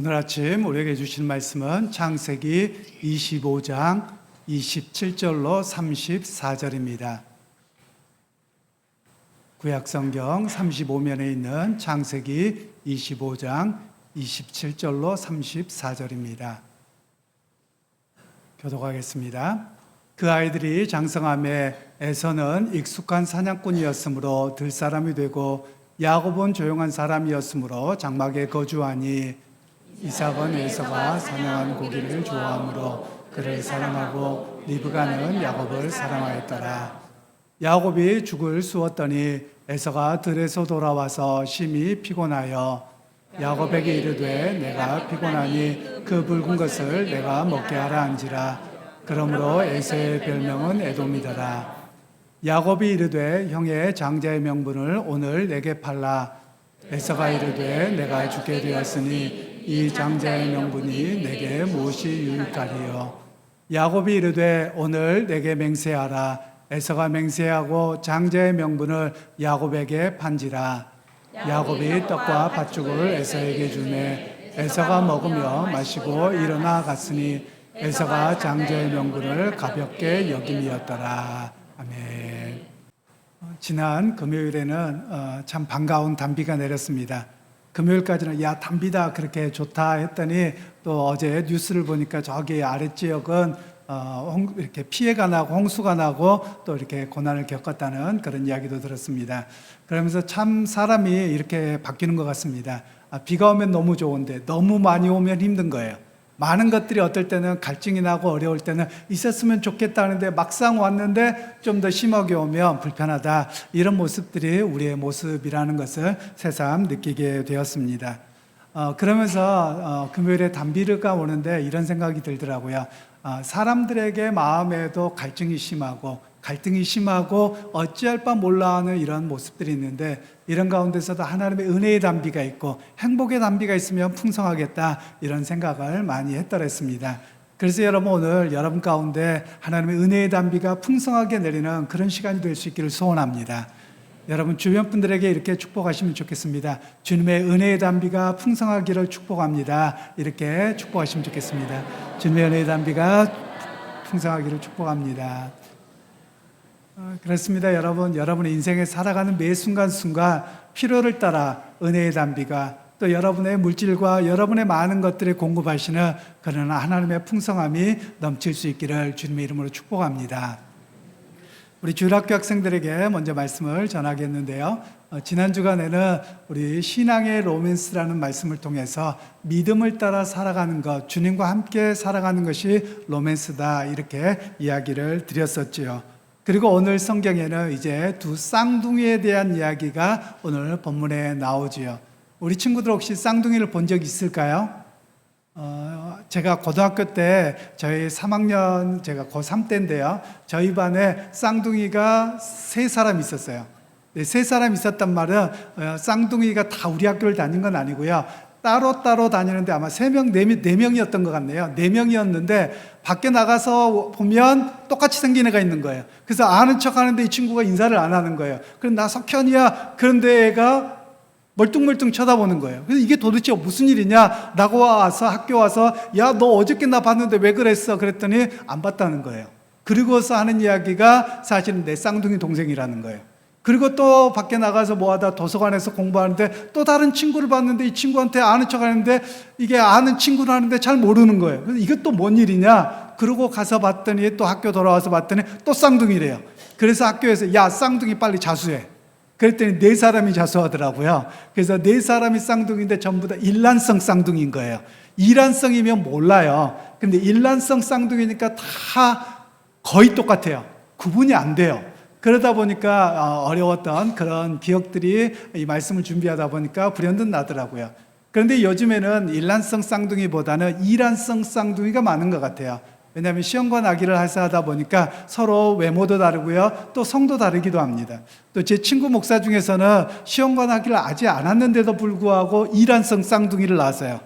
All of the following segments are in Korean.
오늘 아침 우리에게 주신 말씀은 창세기 25장 27절로 34절입니다. 구약성경 35면에 있는 창세기 25장 27절로 34절입니다. 교독하겠습니다. 그 아이들이 장성함에 에서는 익숙한 사냥꾼이었으므로 들사람이 되고 야곱은 조용한 사람이었으므로 장막에 거주하니 이삭은 에서가 사냥한 고기를 좋아하므로 그를 사랑하고 리브가는 야곱을 사랑하였더라. 야곱이 죽을 쑤었더니 에서가 들에서 돌아와서 심히 피곤하여 야곱에게 이르되 내가 피곤하니 그 붉은 것을 내가 먹게 하라 한지라. 그러므로 에서의 별명은 에돔이더라. 야곱이 이르되 형의 장자의 명분을 오늘 내게 팔라. 에서가 이르되 내가 죽게 되었으니 이 장자의 명분이 내게 무엇이 유익하리요. 야곱이 이르되 오늘 내게 맹세하라. 에서가 맹세하고 장자의 명분을 야곱에게 판지라. 야곱이 떡과 팥죽을 에서에게 주매 에서가 먹으며 마시고 일어나 갔으니 에서가 장자의 명분을 가볍게 여김이었더라. 아멘. 지난 금요일에는 참 반가운 단비가 내렸습니다. 금요일까지는 야 단비다 그렇게 좋다 했더니 또 어제 뉴스를 보니까 저기 아랫지역은 이렇게 피해가 나고 홍수가 나고 또 이렇게 고난을 겪었다는 그런 이야기도 들었습니다. 그러면서 참 사람이 이렇게 바뀌는 것 같습니다. 비가 오면 너무 좋은데 너무 많이 오면 힘든 거예요. 많은 것들이 어떨 때는 갈증이 나고 어려울 때는 있었으면 좋겠다 하는데 막상 왔는데 좀 더 심하게 오면 불편하다. 이런 모습들이 우리의 모습이라는 것을 새삼 느끼게 되었습니다. 그러면서 금요일에 단비가 오는데 이런 생각이 들더라고요. 사람들에게 마음에도 갈등이 심하고 어찌할 바 몰라 하는 이런 모습들이 있는데 이런 가운데서도 하나님의 은혜의 단비가 있고 행복의 단비가 있으면 풍성하겠다 이런 생각을 많이 했더랬습니다. 그래서 여러분 오늘 여러분 가운데 하나님의 은혜의 단비가 풍성하게 내리는 그런 시간이 될 수 있기를 소원합니다. 여러분 주변 분들에게 이렇게 축복하시면 좋겠습니다. 주님의 은혜의 단비가 풍성하기를 축복합니다. 이렇게 축복하시면 좋겠습니다. 주님의 은혜의 단비가 풍성하기를 축복합니다. 그렇습니다. 여러분의 인생에 살아가는 매 순간순간 필요를 따라 은혜의 단비가 또 여러분의 물질과 여러분의 많은 것들에 공급하시는 그런 하나님의 풍성함이 넘칠 수 있기를 주님의 이름으로 축복합니다. 우리 주일학교 학생들에게 먼저 말씀을 전하겠는데요. 지난 주간에는 우리 신앙의 로맨스라는 말씀을 통해서 믿음을 따라 살아가는 것, 주님과 함께 살아가는 것이 로맨스다 이렇게 이야기를 드렸었지요. 그리고 오늘 성경에는 이제 두 쌍둥이에 대한 이야기가 오늘 본문에 나오지요. 우리 친구들 혹시 쌍둥이를 본 적 있을까요? 제가 고등학교 때 저희 3학년 제가 고3 때인데요. 저희 반에 쌍둥이가 3사람 있었어요. 3사람 있었단 말은 쌍둥이가 다 우리 학교를 다닌 건 아니고요. 따로 다니는데 아마 3명, 4명이었던 것 같네요. 4명이었는데 밖에 나가서 보면 똑같이 생긴 애가 있는 거예요. 그래서 아는 척 하는데 이 친구가 인사를 안 하는 거예요. 그럼 나 석현이야. 그런데 애가 멀뚱멀뚱 쳐다보는 거예요. 그래서 이게 도대체 무슨 일이냐? 라고 와서 학교 와서 야, 너 어저께 나 봤는데 왜 그랬어? 그랬더니 안 봤다는 거예요. 그리고서 하는 이야기가 사실은 내 쌍둥이 동생이라는 거예요. 그리고 또 밖에 나가서 뭐하다 도서관에서 공부하는데 또 다른 친구를 봤는데 이 친구한테 아는 척 하는데 이게 아는 친구를 하는데 잘 모르는 거예요. 그래서 이것도 뭔 일이냐? 그러고 가서 봤더니 또 학교 돌아와서 봤더니 또 쌍둥이래요. 그래서 학교에서 야, 쌍둥이 빨리 자수해. 그랬더니 4사람이 자수하더라고요. 그래서 4사람이 쌍둥이인데 전부 다 일란성 쌍둥이인 거예요. 이란성이면 몰라요. 근데 일란성 쌍둥이니까 다 거의 똑같아요. 구분이 안 돼요. 그러다 보니까 어려웠던 그런 기억들이 이 말씀을 준비하다 보니까 불현듯 나더라고요. 그런데 요즘에는 일란성 쌍둥이보다는 이란성 쌍둥이가 많은 것 같아요. 왜냐하면 시험과 나기를 하다 보니까 서로 외모도 다르고요. 또 성도 다르기도 합니다. 또 제 친구 목사 중에서는 시험과 나기를 아직 않았는데도 불구하고 이란성 쌍둥이를 낳았어요.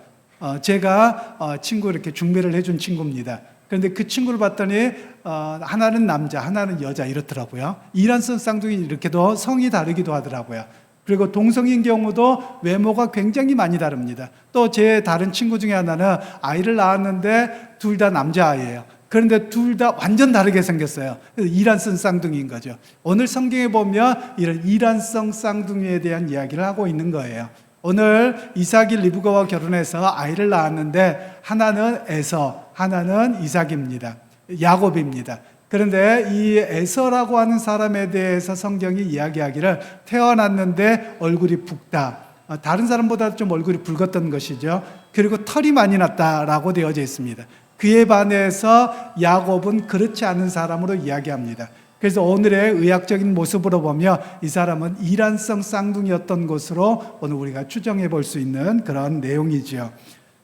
제가 친구 이렇게 중매를 해준 친구입니다. 그런데 그 친구를 봤더니 하나는 남자, 하나는 여자 이렇더라고요. 이란성 쌍둥이 이렇게도 성이 다르기도 하더라고요. 그리고 동성인 경우도 외모가 굉장히 많이 다릅니다. 또 제 다른 친구 중에 하나는 아이를 낳았는데 둘 다 남자아이예요. 그런데 둘 다 완전 다르게 생겼어요. 그래서 이란성 쌍둥이인 거죠. 오늘 성경에 보면 이런 이란성 쌍둥이에 대한 이야기를 하고 있는 거예요. 오늘 이삭이 리브가와 결혼해서 아이를 낳았는데 하나는 에서, 하나는 이삭입니다. 야곱입니다. 그런데 이 에서라고 하는 사람에 대해서 성경이 이야기하기를 태어났는데 얼굴이 붉다. 다른 사람보다 좀 얼굴이 붉었던 것이죠. 그리고 털이 많이 났다라고 되어져 있습니다. 그에 반해서 야곱은 그렇지 않은 사람으로 이야기합니다. 그래서 오늘의 의학적인 모습으로 보면 이 사람은 이란성 쌍둥이였던 것으로 오늘 우리가 추정해 볼 수 있는 그런 내용이죠.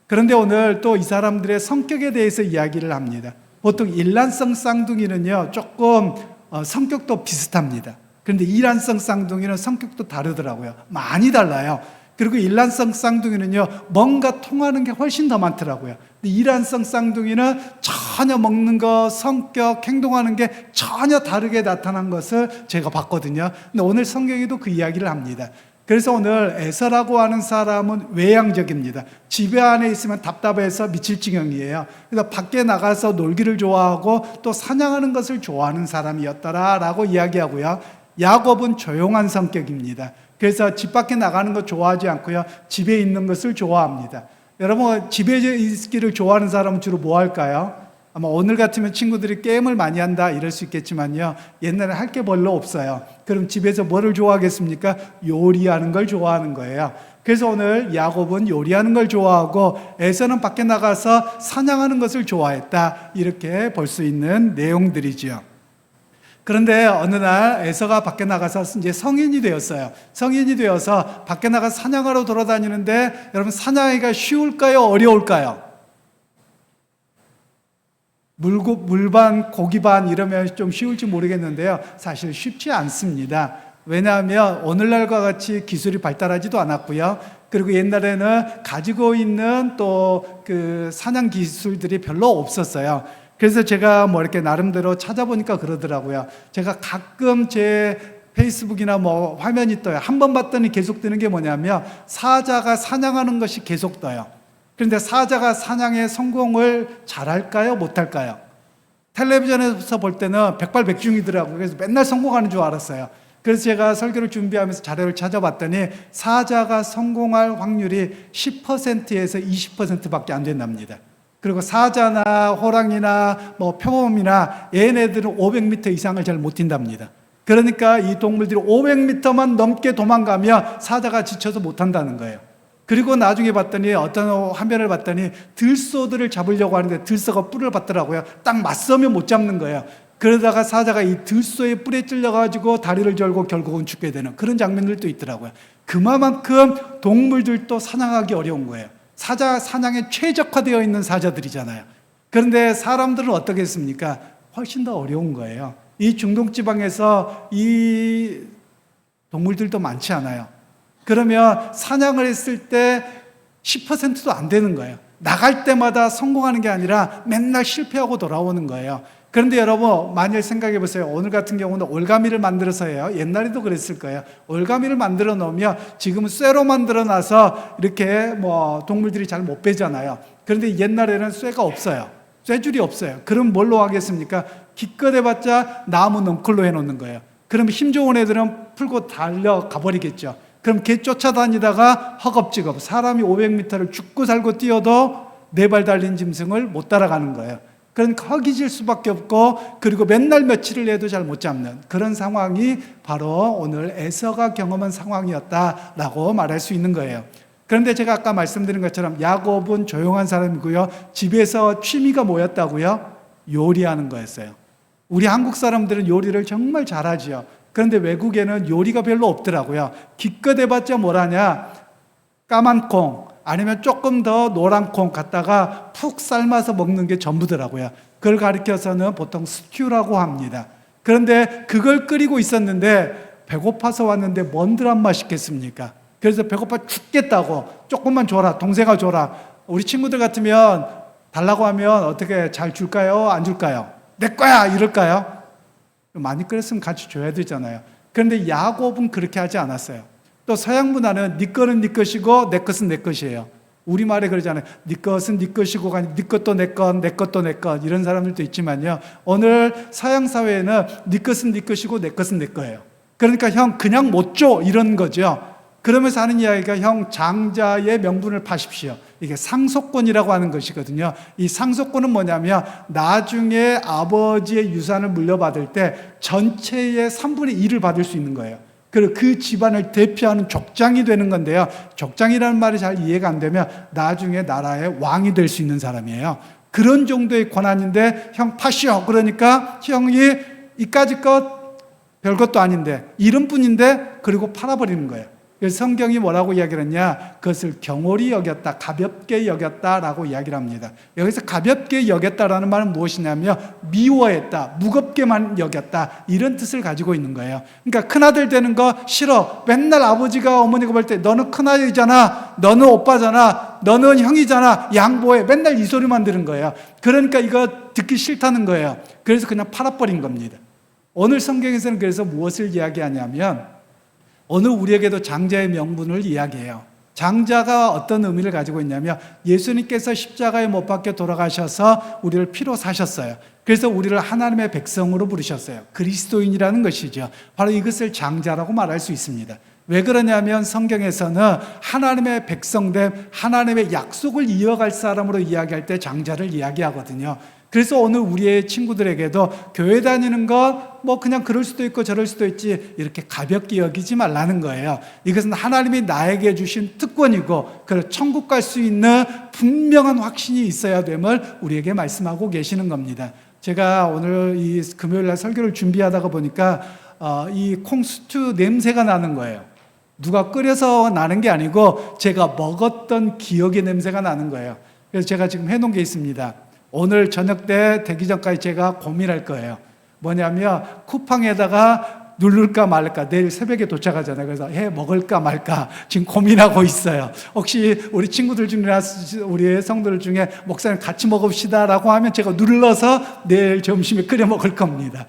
그런데 오늘 또 이 사람들의 성격에 대해서 이야기를 합니다. 보통 일란성 쌍둥이는요, 조금 성격도 비슷합니다. 그런데 이란성 쌍둥이는 성격도 다르더라고요. 많이 달라요. 그리고 일란성 쌍둥이는요, 뭔가 통하는 게 훨씬 더 많더라고요. 근데 이란성 쌍둥이는 전혀 먹는 거, 성격, 행동하는 게 전혀 다르게 나타난 것을 제가 봤거든요. 근데 오늘 성경에도 그 이야기를 합니다. 그래서 오늘 에서라고 하는 사람은 외향적입니다. 집에 안에 있으면 답답해서 미칠 지경이에요. 그래서 밖에 나가서 놀기를 좋아하고 또 사냥하는 것을 좋아하는 사람이었더라라고 이야기하고요. 야곱은 조용한 성격입니다. 그래서 집 밖에 나가는 거 좋아하지 않고요. 집에 있는 것을 좋아합니다. 여러분, 집에 있기를 좋아하는 사람은 주로 뭐 할까요? 아마 오늘 같으면 친구들이 게임을 많이 한다 이럴 수 있겠지만요, 옛날에 할 게 별로 없어요. 그럼 집에서 뭐를 좋아하겠습니까? 요리하는 걸 좋아하는 거예요. 그래서 오늘 야곱은 요리하는 걸 좋아하고 에서는 밖에 나가서 사냥하는 것을 좋아했다, 이렇게 볼 수 있는 내용들이죠. 그런데 어느 날 에서가 밖에 나가서 이제 성인이 되었어요. 성인이 되어서 밖에 나가서 사냥하러 돌아다니는데, 여러분, 사냥하기가 쉬울까요? 어려울까요? 물반 고기반 이러면 좀 쉬울지 모르겠는데요, 사실 쉽지 않습니다. 왜냐하면 오늘날과 같이 기술이 발달하지도 않았고요. 그리고 옛날에는 가지고 있는 또 그 사냥 기술들이 별로 없었어요. 그래서 제가 뭐 이렇게 나름대로 찾아보니까 그러더라고요. 제가 가끔 제 페이스북이나 뭐 화면이 떠요. 한 번 봤더니 계속 뜨는 게 뭐냐면 사자가 사냥하는 것이 계속 떠요. 그런데 사자가 사냥에 성공을 잘할까요? 못할까요? 텔레비전에서 볼 때는 백발백중이더라고요. 그래서 맨날 성공하는 줄 알았어요. 그래서 제가 설교를 준비하면서 자료를 찾아봤더니 사자가 성공할 확률이 10%에서 20%밖에 안 된답니다. 그리고 사자나 호랑이나 뭐 표범이나 얘네들은 500m 이상을 잘 못 뛴답니다. 그러니까 이 동물들이 500m만 넘게 도망가면 사자가 지쳐서 못 한다는 거예요. 그리고 나중에 봤더니 어떤 화면을 봤더니 들소들을 잡으려고 하는데 들소가 뿔을 받더라고요. 딱 맞서면 못 잡는 거예요. 그러다가 사자가 이 들소의 뿔에 찔려가지고 다리를 절고 결국은 죽게 되는 그런 장면들도 있더라고요. 그만큼 동물들도 사냥하기 어려운 거예요. 사자 사냥에 최적화되어 있는 사자들이잖아요. 그런데 사람들은 어떻겠습니까? 훨씬 더 어려운 거예요. 이 중동 지방에서 이 동물들도 많지 않아요. 그러면 사냥을 했을 때 10%도 안 되는 거예요. 나갈 때마다 성공하는 게 아니라 맨날 실패하고 돌아오는 거예요. 그런데 여러분, 만일 생각해 보세요. 오늘 같은 경우는 올가미를 만들어서 해요. 옛날에도 그랬을 거예요. 올가미를 만들어 놓으면 지금은 쇠로 만들어 놔서 이렇게 뭐 동물들이 잘 못 베잖아요. 그런데 옛날에는 쇠가 없어요. 쇠줄이 없어요. 그럼 뭘로 하겠습니까? 기껏 해봤자 나무 넝쿨로 해놓는 거예요. 그럼 힘 좋은 애들은 풀고 달려가 버리겠죠. 그럼 걔 쫓아다니다가 허겁지겁 사람이 500m를 죽고 살고 뛰어도 4발 달린 짐승을 못 따라가는 거예요. 그러니까 허기질 수밖에 없고, 그리고 맨날 며칠을 해도 잘 못 잡는 그런 상황이 바로 오늘 에서가 경험한 상황이었다라고 말할 수 있는 거예요. 그런데 제가 아까 말씀드린 것처럼 야곱은 조용한 사람이고요. 집에서 취미가 뭐였다고요? 요리하는 거였어요. 우리 한국 사람들은 요리를 정말 잘하지요. 그런데 외국에는 요리가 별로 없더라고요. 기껏 해봤자 뭐라냐, 까만 콩 아니면 조금 더 노란 콩 갖다가 푹 삶아서 먹는 게 전부더라고요. 그걸 가리켜서는 보통 스튜라고 합니다. 그런데 그걸 끓이고 있었는데 배고파서 왔는데 뭔들 안 맛있겠습니까? 그래서 배고파 죽겠다고 조금만 줘라, 동생아 줘라. 우리 친구들 같으면 달라고 하면 어떻게 잘 줄까요? 안 줄까요? 내 거야 이럴까요? 많이 끓였으면 같이 줘야 되잖아요. 그런데 야곱은 그렇게 하지 않았어요. 또 서양 문화는 네 거는 네 것이고 내 것은 내 것이에요. 우리말에 그러잖아요. 네 것은 네 것이고 네 것도 내 것, 내 것도 내 것, 이런 사람들도 있지만요. 오늘 서양 사회에는 네 것은 네 것이고 내 것은 내 거예요. 그러니까 형 그냥 못 줘, 이런 거죠. 그러면서 하는 이야기가 형 장자의 명분을 파십시오. 이게 상속권이라고 하는 것이거든요. 이 상속권은 뭐냐면 나중에 아버지의 유산을 물려받을 때 전체의 3분의 1을 받을 수 있는 거예요. 그리고 그 집안을 대표하는 족장이 되는 건데요. 족장이라는 말이 잘 이해가 안 되면 나중에 나라의 왕이 될 수 있는 사람이에요. 그런 정도의 권한인데 형 파시오. 그러니까 형이 이까짓 것 별것도 아닌데 이름뿐인데 그리고 팔아버리는 거예요. 그래서 성경이 뭐라고 이야기를 했냐? 그것을 경홀히 여겼다, 가볍게 여겼다라고 이야기를 합니다. 여기서 가볍게 여겼다라는 말은 무엇이냐면 미워했다, 무겁게만 여겼다, 이런 뜻을 가지고 있는 거예요. 그러니까 큰아들 되는 거 싫어. 맨날 아버지가 어머니가 볼 때 너는 큰아들이잖아, 너는 오빠잖아, 너는 형이잖아, 양보해. 맨날 이 소리만 들은 거예요. 그러니까 이거 듣기 싫다는 거예요. 그래서 그냥 팔아버린 겁니다. 오늘 성경에서는 그래서 무엇을 이야기하냐면 오늘 우리에게도 장자의 명분을 이야기해요. 장자가 어떤 의미를 가지고 있냐면 예수님께서 십자가에 못 박혀 돌아가셔서 우리를 피로 사셨어요. 그래서 우리를 하나님의 백성으로 부르셨어요. 그리스도인이라는 것이죠. 바로 이것을 장자라고 말할 수 있습니다. 왜 그러냐면 성경에서는 하나님의 백성됨, 하나님의 약속을 이어갈 사람으로 이야기할 때 장자를 이야기하거든요. 그래서 오늘 우리의 친구들에게도 교회 다니는 것 뭐 그냥 그럴 수도 있고 저럴 수도 있지 이렇게 가볍게 여기지 말라는 거예요. 이것은 하나님이 나에게 주신 특권이고 그걸 천국 갈 수 있는 분명한 확신이 있어야 됨을 우리에게 말씀하고 계시는 겁니다. 제가 오늘 이 금요일 날 설교를 준비하다가 보니까 이 콩스튜 냄새가 나는 거예요. 누가 끓여서 나는 게 아니고 제가 먹었던 기억의 냄새가 나는 거예요. 그래서 제가 지금 해놓은 게 있습니다. 오늘 저녁 때 되기 전까지 제가 고민할 거예요. 뭐냐면 쿠팡에다가 누를까 말까. 내일 새벽에 도착하잖아요. 그래서 해 먹을까 말까 지금 고민하고 있어요. 혹시 우리 친구들 중이나 우리 성도들 중에 목사님 같이 먹읍시다 라고 하면 제가 눌러서 내일 점심에 끓여 먹을 겁니다.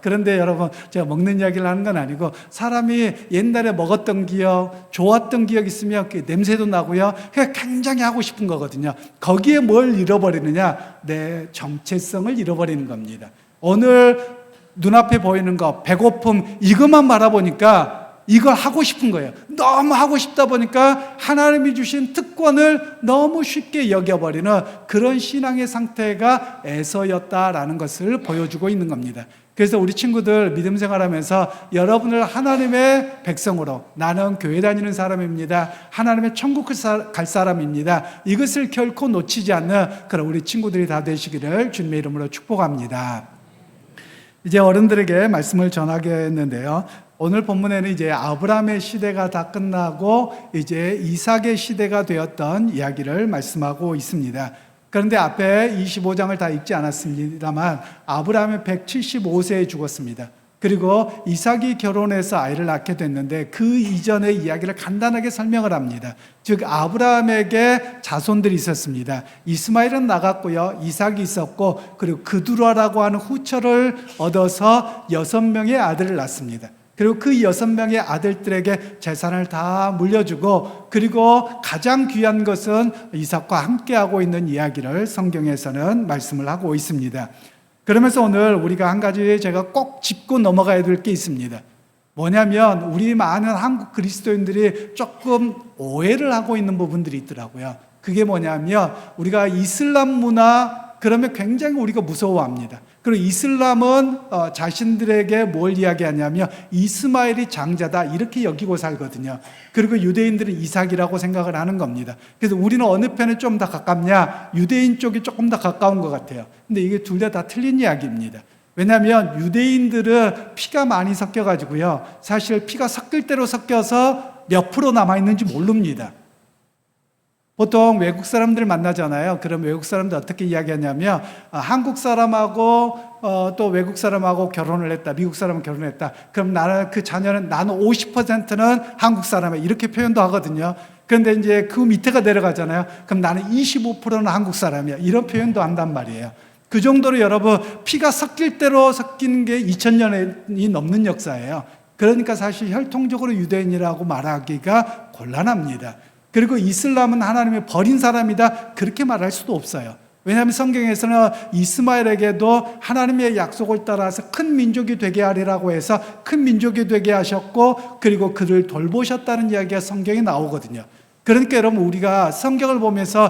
그런데 여러분 제가 먹는 이야기를 하는 건 아니고 사람이 옛날에 먹었던 기억, 좋았던 기억 있으면 그 냄새도 나고요. 굉장히 하고 싶은 거거든요. 거기에 뭘 잃어버리느냐? 내 정체성을 잃어버리는 겁니다. 오늘 눈앞에 보이는 거, 배고픔, 이것만 바라보니까 이걸 하고 싶은 거예요. 너무 하고 싶다 보니까 하나님이 주신 특권을 너무 쉽게 여겨버리는 그런 신앙의 상태가 에서였다라는 것을 보여주고 있는 겁니다. 그래서 우리 친구들 믿음 생활하면서 여러분을 하나님의 백성으로, 나는 교회 다니는 사람입니다, 하나님의 천국을 갈 사람입니다, 이것을 결코 놓치지 않는 그런 우리 친구들이 다 되시기를 주님의 이름으로 축복합니다. 이제 어른들에게 말씀을 전하겠는데요. 오늘 본문에는 이제 아브라함의 시대가 다 끝나고 이제 이삭의 시대가 되었던 이야기를 말씀하고 있습니다. 그런데 앞에 25장을 다 읽지 않았습니다만 아브라함이 175세에 죽었습니다. 그리고 이삭이 결혼해서 아이를 낳게 됐는데 그 이전의 이야기를 간단하게 설명을 합니다. 즉 아브라함에게 자손들이 있었습니다. 이스마엘은 나갔고요, 이삭이 있었고, 그리고 그두라라고 하는 후처를 얻어서 6명의 아들을 낳습니다. 그리고 그 6명의 아들들에게 재산을 다 물려주고, 그리고 가장 귀한 것은 이삭과 함께하고 있는 이야기를 성경에서는 말씀을 하고 있습니다. 그러면서 오늘 우리가 한 가지 제가 꼭 짚고 넘어가야 될 게 있습니다. 뭐냐면 우리 많은 한국 그리스도인들이 조금 오해를 하고 있는 부분들이 있더라고요. 그게 뭐냐면 우리가 이슬람 문화 그러면 굉장히 우리가 무서워합니다. 그리고 이슬람은 자신들에게 뭘 이야기하냐면 이스마엘이 장자다 이렇게 여기고 살거든요. 그리고 유대인들은 이삭이라고 생각을 하는 겁니다. 그래서 우리는 어느 편에 좀 더 가깝냐? 유대인 쪽이 조금 더 가까운 것 같아요. 근데 이게 둘 다 틀린 이야기입니다. 왜냐하면 유대인들은 피가 많이 섞여가지고요, 사실 피가 섞일 대로 섞여서 몇 프로 남아있는지 모릅니다. 보통 외국 사람들 만나잖아요. 그럼 외국 사람들 어떻게 이야기하냐면 한국 사람하고 또 외국 사람하고 결혼을 했다, 미국 사람은 결혼했다. 그럼 나는 그 자녀는 나는 50%는 한국 사람이야 이렇게 표현도 하거든요. 그런데 이제 그 밑에가 내려가잖아요. 그럼 나는 25%는 한국 사람이야 이런 표현도 한단 말이에요. 그 정도로 여러분 피가 섞일 대로 섞이는 게 2000년이 넘는 역사예요. 그러니까 사실 혈통적으로 유대인이라고 말하기가 곤란합니다. 그리고 이슬람은 하나님이 버린 사람이다 그렇게 말할 수도 없어요. 왜냐하면 성경에서는 이스마엘에게도 하나님의 약속을 따라서 큰 민족이 되게 하리라고 해서 큰 민족이 되게 하셨고, 그리고 그를 돌보셨다는 이야기가 성경에 나오거든요. 그러니까 여러분, 우리가 성경을 보면서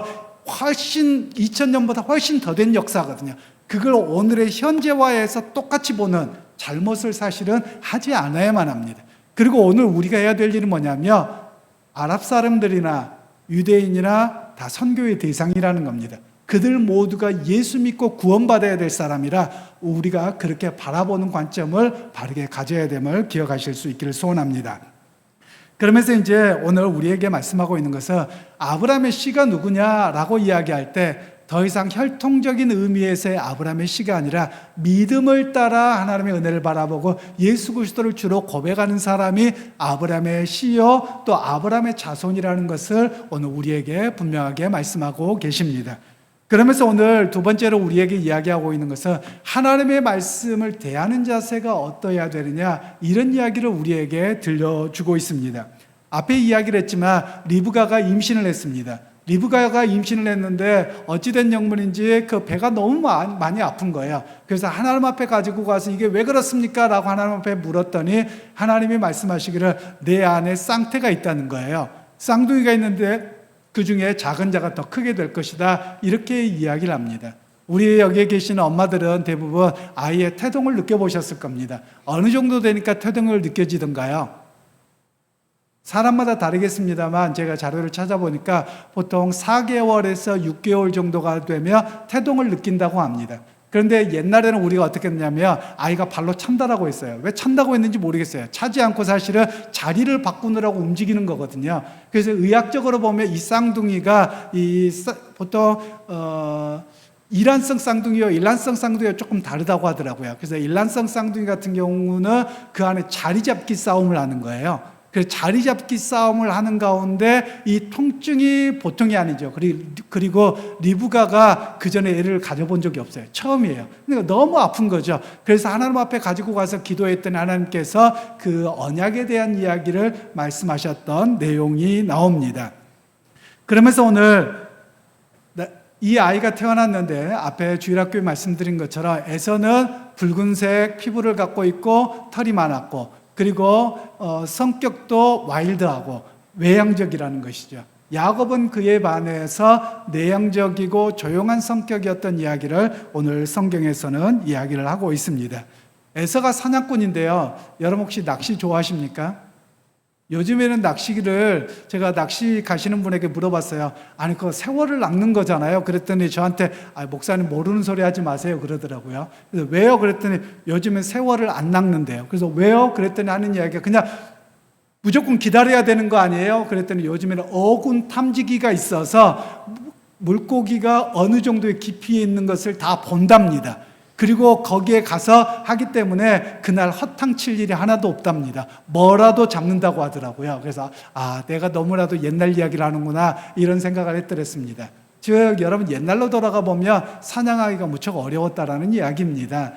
훨씬 2000년보다 훨씬 더 된 역사거든요. 그걸 오늘의 현재화해서 똑같이 보는 잘못을 사실은 하지 않아야만 합니다. 그리고 오늘 우리가 해야 될 일은 뭐냐면, 아랍 사람들이나 유대인이나 다 선교의 대상이라는 겁니다. 그들 모두가 예수 믿고 구원받아야 될 사람이라 우리가 그렇게 바라보는 관점을 바르게 가져야 됨을 기억하실 수 있기를 소원합니다. 그러면서 이제 오늘 우리에게 말씀하고 있는 것은, 아브라함의 씨가 누구냐라고 이야기할 때 더 이상 혈통적인 의미에서의 아브라함의 씨가 아니라 믿음을 따라 하나님의 은혜를 바라보고 예수 그리스도를 주로 고백하는 사람이 아브라함의 씨요 또 아브라함의 자손이라는 것을 오늘 우리에게 분명하게 말씀하고 계십니다. 그러면서 오늘 두 번째로 우리에게 이야기하고 있는 것은, 하나님의 말씀을 대하는 자세가 어떠해야 되느냐, 이런 이야기를 우리에게 들려주고 있습니다. 앞에 이야기를 했지만 리브가가 임신을 했습니다. 리브가가 임신을 했는데 어찌된 영문인지 그 배가 너무 많이 아픈 거예요. 그래서 하나님 앞에 가지고 가서 이게 왜 그렇습니까? 라고 하나님 앞에 물었더니 하나님이 말씀하시기를 내 안에 쌍태가 있다는 거예요. 쌍둥이가 있는데 그 중에 작은 자가 더 크게 될 것이다, 이렇게 이야기를 합니다. 우리 여기에 계시는 엄마들은 대부분 아이의 태동을 느껴보셨을 겁니다. 어느 정도 되니까 태동을 느껴지던가요? 사람마다 다르겠습니다만 제가 자료를 찾아보니까 보통 4개월에서 6개월 정도가 되면 태동을 느낀다고 합니다. 그런데 옛날에는 우리가 어떻게 했냐면 아이가 발로 찬다라고 했어요. 왜 찬다고 했는지 모르겠어요. 차지 않고 사실은 자리를 바꾸느라고 움직이는 거거든요. 그래서 의학적으로 보면 이 쌍둥이가 보통 이란성 쌍둥이와 일란성 쌍둥이가 조금 다르다고 하더라고요. 그래서 일란성 쌍둥이 같은 경우는 그 안에 자리 잡기 싸움을 하는 거예요. 그래서 자리 잡기 싸움을 하는 가운데 이 통증이 보통이 아니죠. 그리고 리브가가 그 전에 애를 가져본 적이 없어요. 처음이에요. 그러니까 너무 아픈 거죠. 그래서 하나님 앞에 가지고 가서 기도했더니 하나님께서 그 언약에 대한 이야기를 말씀하셨던 내용이 나옵니다. 그러면서 오늘 이 아이가 태어났는데 앞에 주일학교에 말씀드린 것처럼 에서는 붉은색 피부를 갖고 있고 털이 많았고, 그리고 성격도 와일드하고 외향적이라는 것이죠. 야곱은 그에 반해서 내향적이고 조용한 성격이었던 이야기를 오늘 성경에서는 이야기를 하고 있습니다. 에서가 사냥꾼인데요. 여러분 혹시 낚시 좋아하십니까? 요즘에는 낚시기를 제가 낚시 가시는 분에게 물어봤어요. 아니 그거 세월을 낚는 거잖아요. 그랬더니 저한테 목사님 모르는 소리 하지 마세요 그러더라고요. 그래서 왜요? 그랬더니 요즘엔 세월을 안 낚는데요. 그래서 왜요? 그랬더니 하는 이야기가 그냥 무조건 기다려야 되는 거 아니에요? 그랬더니 요즘에는 어군 탐지기가 있어서 물고기가 어느 정도의 깊이에 있는 것을 다 본답니다. 그리고 거기에 가서 하기 때문에 그날 허탕칠 일이 하나도 없답니다. 뭐라도 잡는다고 하더라고요. 그래서 내가 너무나도 옛날 이야기를 하는구나 이런 생각을 했더랬습니다. 즉 여러분 옛날로 돌아가 보면 사냥하기가 무척 어려웠다라는 이야기입니다.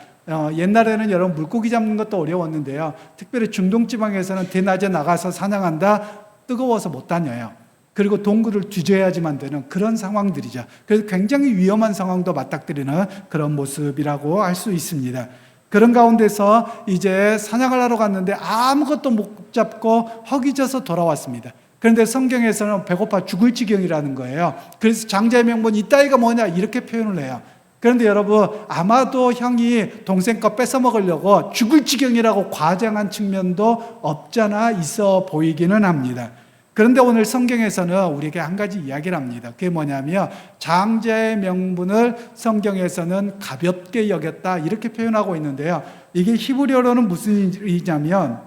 옛날에는 여러분 물고기 잡는 것도 어려웠는데요. 특별히 중동지방에서는 대낮에 나가서 사냥한다, 뜨거워서 못 다녀요. 그리고 동굴을 뒤져야지만 되는 그런 상황들이죠. 그래서 굉장히 위험한 상황도 맞닥뜨리는 그런 모습이라고 할 수 있습니다. 그런 가운데서 이제 사냥을 하러 갔는데 아무것도 못 잡고 허기져서 돌아왔습니다. 그런데 성경에서는 배고파 죽을 지경이라는 거예요. 그래서 장자의 명분 이따위가 뭐냐 이렇게 표현을 해요. 그런데 여러분 아마도 형이 동생 거 뺏어 먹으려고 죽을 지경이라고 과장한 측면도 없잖아 있어 보이기는 합니다. 그런데 오늘 성경에서는 우리에게 한 가지 이야기를 합니다. 그게 뭐냐면 장자의 명분을 성경에서는 가볍게 여겼다 이렇게 표현하고 있는데요. 이게 히브리어로는 무슨 일이냐면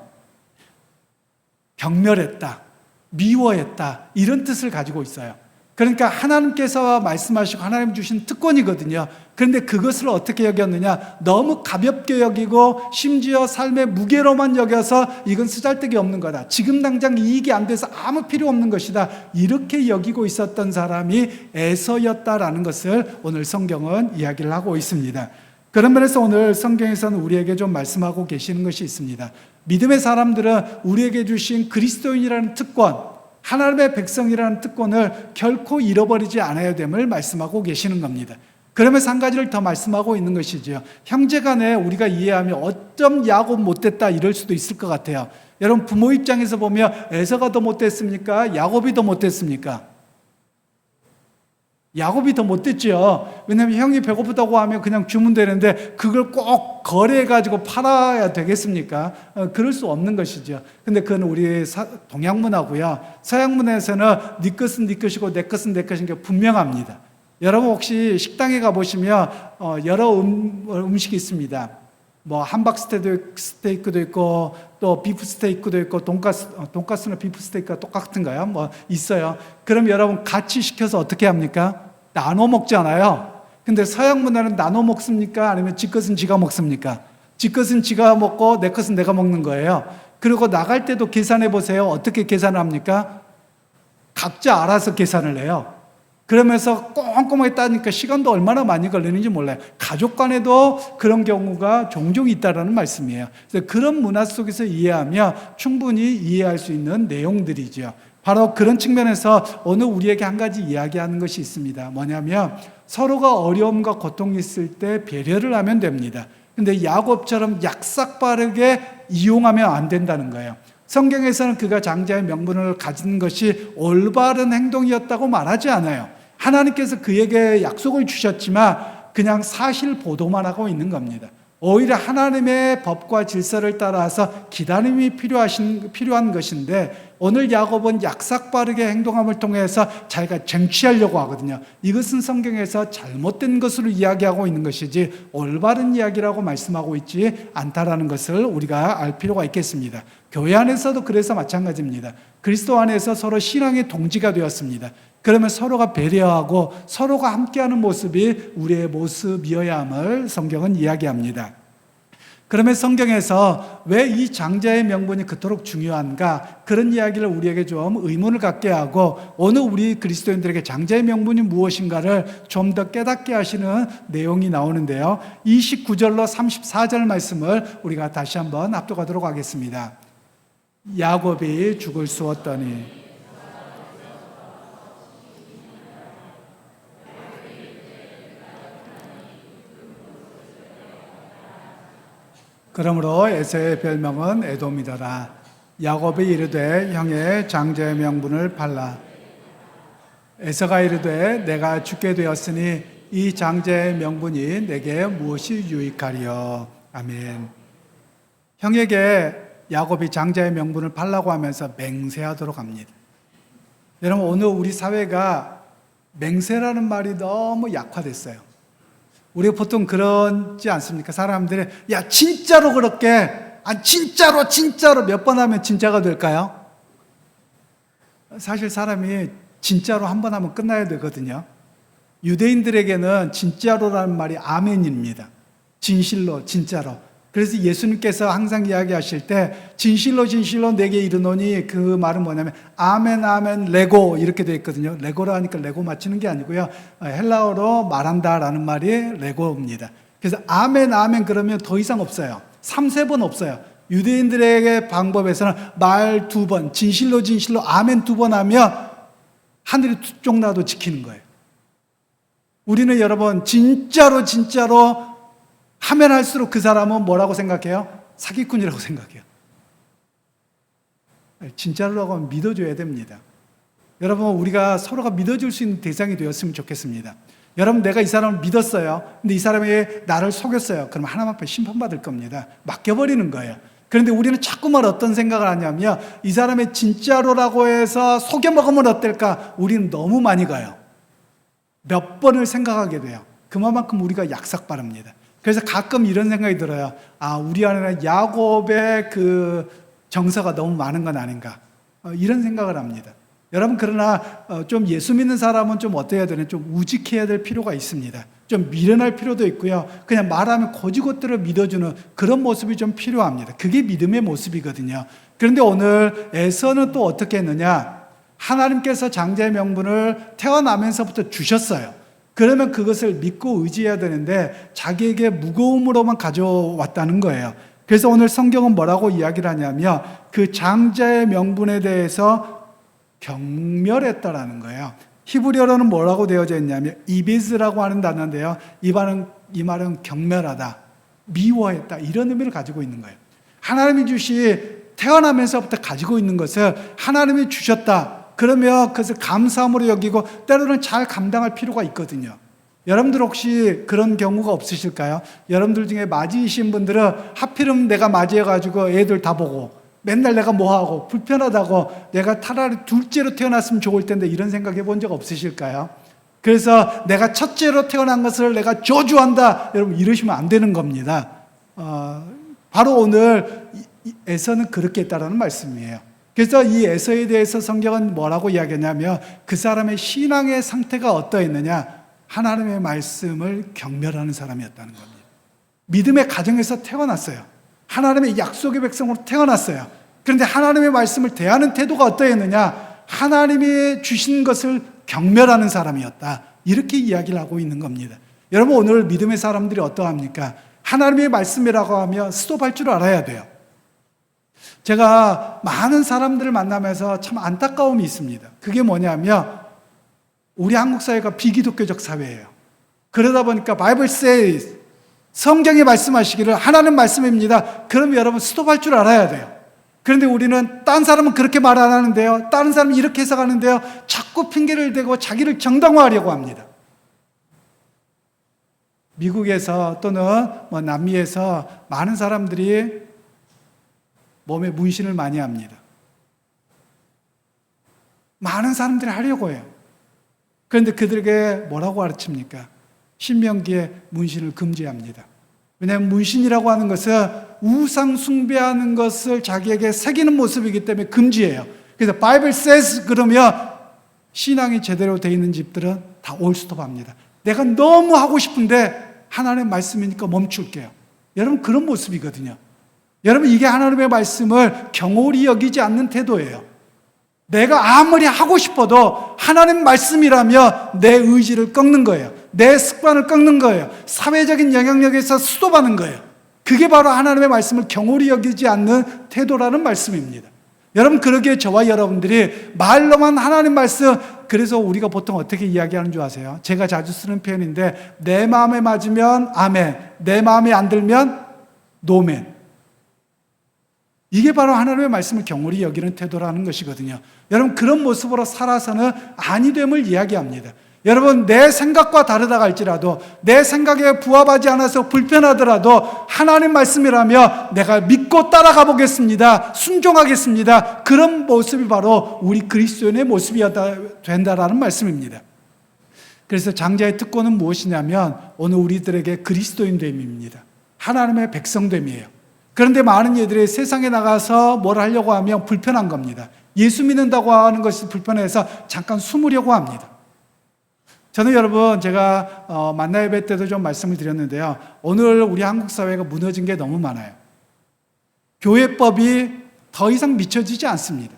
경멸했다, 미워했다 이런 뜻을 가지고 있어요. 그러니까 하나님께서 말씀하시고 하나님 주신 특권이거든요. 그런데 그것을 어떻게 여겼느냐? 너무 가볍게 여기고 심지어 삶의 무게로만 여겨서 이건 쓰잘데기 없는 거다. 지금 당장 이익이 안 돼서 아무 필요 없는 것이다. 이렇게 여기고 있었던 사람이 에서였다라는 것을 오늘 성경은 이야기를 하고 있습니다. 그런 면에서 오늘 성경에서는 우리에게 좀 말씀하고 계시는 것이 있습니다. 믿음의 사람들은 우리에게 주신 그리스도인이라는 특권, 하나님의 백성이라는 특권을 결코 잃어버리지 않아야 됨을 말씀하고 계시는 겁니다. 그러면서 한 가지를 더 말씀하고 있는 것이죠. 형제간에 우리가 이해하면 어쩜 야곱 못됐다 이럴 수도 있을 것 같아요. 여러분 부모 입장에서 보면 에서가 더 못됐습니까? 야곱이 더 못됐습니까? 야곱이 더 못됐죠. 왜냐하면 형이 배고프다고 하면 그냥 주면 되는데 그걸 꼭 거래해가지고 팔아야 되겠습니까? 그럴 수 없는 것이죠. 근데 그건 우리 동양문화고요. 서양문화에서는 네 것은 네 것이고 내 것은 내 것인 게 분명합니다. 여러분 혹시 식당에 가보시면 여러 음식이 있습니다. 뭐 함박 스테이크도 있고 또 비프 스테이크도 있고 돈가스나 비프 스테이크가 똑같은가요? 뭐 있어요. 그럼 여러분 같이 시켜서 어떻게 합니까? 나눠 먹잖아요. 근데 서양 문화는 나눠 먹습니까? 아니면 지 것은 지가 먹습니까? 지 것은 지가 먹고 내 것은 내가 먹는 거예요. 그리고 나갈 때도 계산해 보세요. 어떻게 계산을 합니까? 각자 알아서 계산을 해요. 그러면서 꼼꼼하게 따니까 시간도 얼마나 많이 걸리는지 몰라요. 가족 간에도 그런 경우가 종종 있다라는 말씀이에요. 그래서 그런 문화 속에서 이해하면 충분히 이해할 수 있는 내용들이죠. 바로 그런 측면에서 오늘 우리에게 한 가지 이야기하는 것이 있습니다. 뭐냐면 서로가 어려움과 고통이 있을 때 배려를 하면 됩니다. 근데 야곱처럼 약삭빠르게 이용하면 안 된다는 거예요. 성경에서는 그가 장자의 명분을 가진 것이 올바른 행동이었다고 말하지 않아요. 하나님께서 그에게 약속을 주셨지만 그냥 사실 보도만 하고 있는 겁니다. 오히려 하나님의 법과 질서를 따라서 기다림이 필요한 것인데 오늘 야곱은 약삭빠르게 행동함을 통해서 자기가 쟁취하려고 하거든요. 이것은 성경에서 잘못된 것으로 이야기하고 있는 것이지 올바른 이야기라고 말씀하고 있지 않다라는 것을 우리가 알 필요가 있겠습니다. 교회 안에서도 그래서 마찬가지입니다. 그리스도 안에서 서로 신앙의 동지가 되었습니다. 그러면 서로가 배려하고 서로가 함께하는 모습이 우리의 모습이어야 함을 성경은 이야기합니다. 그러면 성경에서 왜 이 장자의 명분이 그토록 중요한가? 그런 이야기를 우리에게 좀 의문을 갖게 하고 오늘 우리 그리스도인들에게 장자의 명분이 무엇인가를 좀 더 깨닫게 하시는 내용이 나오는데요. 29절로 34절 말씀을 우리가 다시 한번 합독하도록 하겠습니다. 야곱이 죽을 쑤었더니 그러므로 에서의 별명은 에돔이더라. 야곱이 이르되 형의 장자의 명분을 팔라. 에서가 이르되 내가 죽게 되었으니 이 장자의 명분이 내게 무엇이 유익하리요. 아멘. 형에게 야곱이 장자의 명분을 팔라고 하면서 맹세하도록 합니다. 여러분 오늘 우리 사회가 맹세라는 말이 너무 약화됐어요. 우리가 보통 그러지 않습니까? 사람들이 야 진짜로 그렇게 진짜로 몇 번 하면 진짜가 될까요? 사실 사람이 진짜로 한 번 하면 끝나야 되거든요. 유대인들에게는 진짜로라는 말이 아멘입니다. 진실로 진짜로. 그래서 예수님께서 항상 이야기하실 때 진실로 내게 이르노니 그 말은 뭐냐면 아멘 아멘 레고 이렇게 되어 있거든요. 레고라 하니까 레고 맞추는 게 아니고요. 헬라어로 말한다라는 말이 레고입니다. 그래서 아멘 아멘 그러면 더 이상 없어요. 3-4번 없어요. 유대인들에게 방법에서는 말 2번 진실로 아멘 2번 하면 하늘이 툭 나도 지키는 거예요. 우리는 여러분 진짜로 하면 할수록 그 사람은 뭐라고 생각해요? 사기꾼이라고 생각해요. 진짜로라고 하면 믿어줘야 됩니다. 여러분 우리가 서로가 믿어줄 수 있는 대상이 되었으면 좋겠습니다. 여러분 내가 이 사람을 믿었어요. 근데 이 사람이 나를 속였어요. 그럼 하나님 앞에 심판받을 겁니다. 맡겨버리는 거예요. 그런데 우리는 자꾸만 어떤 생각을 하냐면 이 사람의 진짜로라고 해서 속여먹으면 어떨까? 우리는 너무 많이 가요. 몇 번을 생각하게 돼요. 그만큼 우리가 약삭빠릅니다. 그래서 가끔 이런 생각이 들어요. 우리 안에는 야곱의 그 정서가 너무 많은 건 아닌가. 이런 생각을 합니다. 여러분 그러나 좀 예수 믿는 사람은 좀 어때야 되나? 좀 우직해야 될 필요가 있습니다. 좀 미련할 필요도 있고요. 그냥 말하면 거지것들을 믿어주는 그런 모습이 좀 필요합니다. 그게 믿음의 모습이거든요. 그런데 오늘 에서는 또 어떻게 했느냐? 하나님께서 장자의 명분을 태어나면서부터 주셨어요. 그러면 그것을 믿고 의지해야 되는데 자기에게 무거움으로만 가져왔다는 거예요. 그래서 오늘 성경은 뭐라고 이야기를 하냐면 그 장자의 명분에 대해서 경멸했다라는 거예요. 히브리어로는 뭐라고 되어져 있냐면 이비즈라고 하는 단어인데요. 이 말은 경멸하다, 미워했다 이런 의미를 가지고 있는 거예요. 하나님이 태어나면서부터 가지고 있는 것을 하나님이 주셨다. 그러면 그것을 감사함으로 여기고 때로는 잘 감당할 필요가 있거든요. 여러분들 혹시 그런 경우가 없으실까요? 여러분들 중에 맞이이신 분들은 하필이면 내가 맞이해가지고 애들 다 보고 맨날 내가 뭐하고 불편하다고 내가 차라리 둘째로 태어났으면 좋을 텐데 이런 생각해 본 적 없으실까요? 그래서 내가 첫째로 태어난 것을 내가 저주한다. 여러분 이러시면 안 되는 겁니다. 바로 오늘 에서는 그렇게 했다라는 말씀이에요. 그래서 이 에서에 대해서 성경은 뭐라고 이야기하냐면 그 사람의 신앙의 상태가 어떠했느냐? 하나님의 말씀을 경멸하는 사람이었다는 겁니다. 믿음의 가정에서 태어났어요. 하나님의 약속의 백성으로 태어났어요. 그런데 하나님의 말씀을 대하는 태도가 어떠했느냐? 하나님이 주신 것을 경멸하는 사람이었다. 이렇게 이야기를 하고 있는 겁니다. 여러분 오늘 믿음의 사람들이 어떠합니까? 하나님의 말씀이라고 하면 스톱할 줄 알아야 돼요. 제가 많은 사람들을 만나면서 참 안타까움이 있습니다. 그게 뭐냐면 우리 한국 사회가 비기독교적 사회예요. 그러다 보니까 Bible says 성경이 말씀하시기를 하나님 말씀입니다. 그럼 여러분 스톱할 줄 알아야 돼요. 그런데 우리는 딴 사람은 그렇게 말 안 하는데요. 다른 사람은 이렇게 해석하는데요. 자꾸 핑계를 대고 자기를 정당화하려고 합니다. 미국에서 또는 남미에서 많은 사람들이 몸에 문신을 많이 합니다. 많은 사람들이 하려고 해요. 그런데 그들에게 뭐라고 가르칩니까? 신명기에 문신을 금지합니다. 왜냐하면 문신이라고 하는 것은 우상 숭배하는 것을 자기에게 새기는 모습이기 때문에 금지해요. 그래서 Bible says 그러면 신앙이 제대로 되어 있는 집들은 다 올스톱합니다. 내가 너무 하고 싶은데 하나님의 말씀이니까 멈출게요. 여러분 그런 모습이거든요. 여러분 이게 하나님의 말씀을 경홀히 여기지 않는 태도예요. 내가 아무리 하고 싶어도 하나님 말씀이라면 내 의지를 꺾는 거예요. 내 습관을 꺾는 거예요. 사회적인 영향력에서 스톱하는 거예요. 그게 바로 하나님의 말씀을 경홀히 여기지 않는 태도라는 말씀입니다. 여러분 그러기에 저와 여러분들이 말로만 하나님 말씀, 그래서 우리가 보통 어떻게 이야기하는 줄 아세요? 제가 자주 쓰는 표현인데 내 마음에 맞으면 아멘, 내 마음에 안 들면 노멘. 이게 바로 하나님의 말씀을 경홀히 여기는 태도라는 것이거든요. 여러분 그런 모습으로 살아서는 아니됨을 이야기합니다. 여러분 내 생각과 다르다고 할지라도 내 생각에 부합하지 않아서 불편하더라도 하나님 말씀이라며 내가 믿고 따라가 보겠습니다. 순종하겠습니다. 그런 모습이 바로 우리 그리스도인의 모습이 된다라는 말씀입니다. 그래서 장자의 특권은 무엇이냐면 오늘 우리들에게 그리스도인됨입니다. 하나님의 백성됨이에요. 그런데 많은 이들이 세상에 나가서 뭘 하려고 하면 불편한 겁니다. 예수 믿는다고 하는 것이 불편해서 잠깐 숨으려고 합니다. 저는 여러분 제가 만나 예배 때도 좀 말씀을 드렸는데요. 오늘 우리 한국 사회가 무너진 게 너무 많아요. 교회법이 더 이상 미쳐지지 않습니다.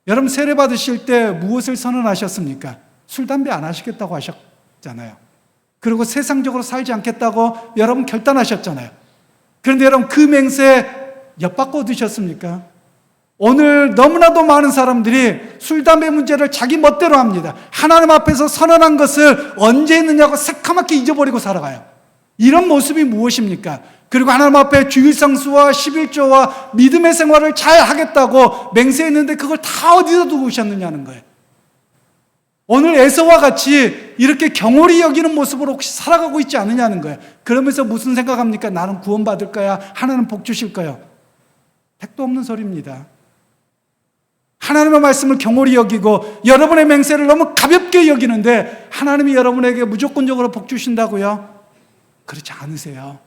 여러분 세례 받으실 때 무엇을 선언하셨습니까? 술, 담배 안 하시겠다고 하셨잖아요. 그리고 세상적으로 살지 않겠다고 여러분 결단하셨잖아요. 그런데 여러분 그 맹세 엿바꿔 드셨습니까? 오늘 너무나도 많은 사람들이 술, 담배 문제를 자기 멋대로 합니다. 하나님 앞에서 선언한 것을 언제 했느냐고 새카맣게 잊어버리고 살아가요. 이런 모습이 무엇입니까? 그리고 하나님 앞에 주일상수와 11조와 믿음의 생활을 잘 하겠다고 맹세했는데 그걸 다 어디다 두고 오셨느냐는 거예요. 오늘 에서와 같이 이렇게 경홀히 여기는 모습으로 혹시 살아가고 있지 않느냐는 거예요. 그러면서 무슨 생각합니까? 나는 구원받을 거야. 하나님 복 주실 거예요. 택도 없는 소리입니다. 하나님의 말씀을 경홀히 여기고 여러분의 맹세를 너무 가볍게 여기는데 하나님이 여러분에게 무조건적으로 복 주신다고요? 그렇지 않으세요.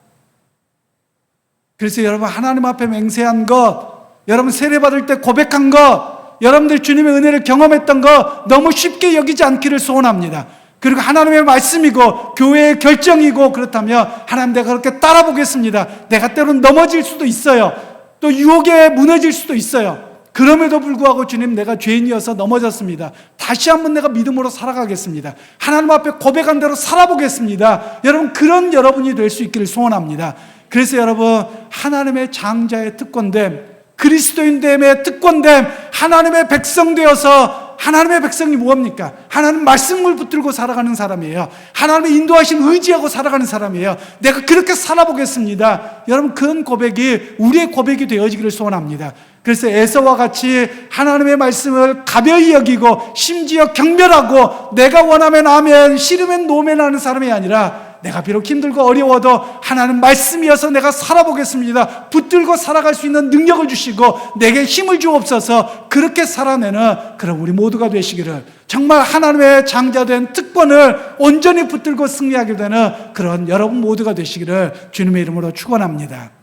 그래서 여러분 하나님 앞에 맹세한 것, 여러분 세례받을 때 고백한 것, 여러분들 주님의 은혜를 경험했던 거 너무 쉽게 여기지 않기를 소원합니다. 그리고 하나님의 말씀이고 교회의 결정이고 그렇다면 하나님 내가 그렇게 따라 보겠습니다. 내가 때로는 넘어질 수도 있어요. 또 유혹에 무너질 수도 있어요. 그럼에도 불구하고 주님, 내가 죄인이어서 넘어졌습니다. 다시 한번 내가 믿음으로 살아가겠습니다. 하나님 앞에 고백한 대로 살아보겠습니다. 여러분, 그런 여러분이 될 수 있기를 소원합니다. 그래서 여러분, 하나님의 장자의 특권됨, 그리스도인됨의 특권됨, 하나님의 백성 되어서, 하나님의 백성이 뭐합니까? 하나님 말씀을 붙들고 살아가는 사람이에요. 하나님의 인도하심 의지하고 살아가는 사람이에요. 내가 그렇게 살아보겠습니다. 여러분, 그런 고백이 우리의 고백이 되어지기를 소원합니다. 그래서 에서와 같이 하나님의 말씀을 가벼이 여기고 심지어 경멸하고 내가 원하면 아멘, 싫으면 노멘 하는 사람이 아니라, 내가 비록 힘들고 어려워도 하나님 말씀이어서 내가 살아보겠습니다. 붙들고 살아갈 수 있는 능력을 주시고 내게 힘을 주옵소서. 그렇게 살아내는 그런 우리 모두가 되시기를, 정말 하나님의 장자된 특권을 온전히 붙들고 승리하게 되는 그런 여러분 모두가 되시기를 주님의 이름으로 축원합니다.